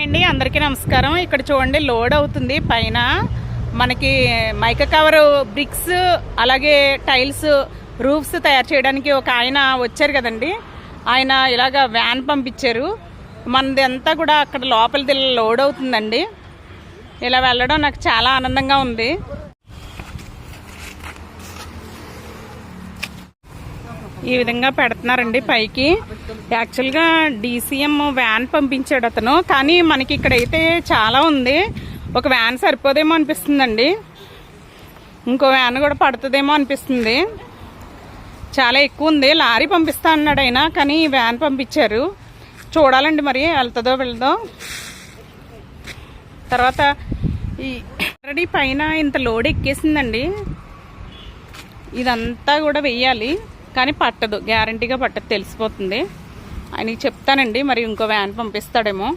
అండి, అందరికీ నమస్కారం. ఇక్కడ చూడండి, లోడ్ అవుతుంది పైన. మనకి మైకా కవర్, బ్రిక్స్, అలాగే టైల్స్, రూఫ్స్ తయారు చేయడానికి ఒక ఆయన వచ్చారు కదండి. ఆయన ఇలాగ వ్యాన్ పంపించారు. మనది అంతా కూడా అక్కడ లోపలిది లోడ్ అవుతుందండి. ఇలా వెళ్ళడం నాకు చాలా ఆనందంగా ఉంది. ఈ విధంగా పెడుతున్నారండి పైకి. యాక్చువల్గా డీసీఎం వ్యాన్ పంపించాడు అతను, కానీ మనకి ఇక్కడైతే చాలా ఉంది. ఒక వ్యాన్ సరిపోదేమో అనిపిస్తుందండి. ఇంకో వ్యాన్ కూడా పడుతుందేమో అనిపిస్తుంది. చాలా ఎక్కువ ఉంది. లారీ పంపిస్తా అన్నాడు ఆయన, కానీ వ్యాన్ పంపించారు. చూడాలండి మరి వెళ్తుందో వెళ్ళదో. తర్వాత ఈ ఆల్రెడీ పైన ఇంత లోడ్ ఎక్కేసిందండి. ఇదంతా కూడా వెయ్యాలి, కానీ పట్టదు, గ్యారంటీగా పట్టదు, తెలిసిపోతుంది. ఆయనకి చెప్తానండి, మరి ఇంకో వ్యాన్ పంపిస్తాడేమో.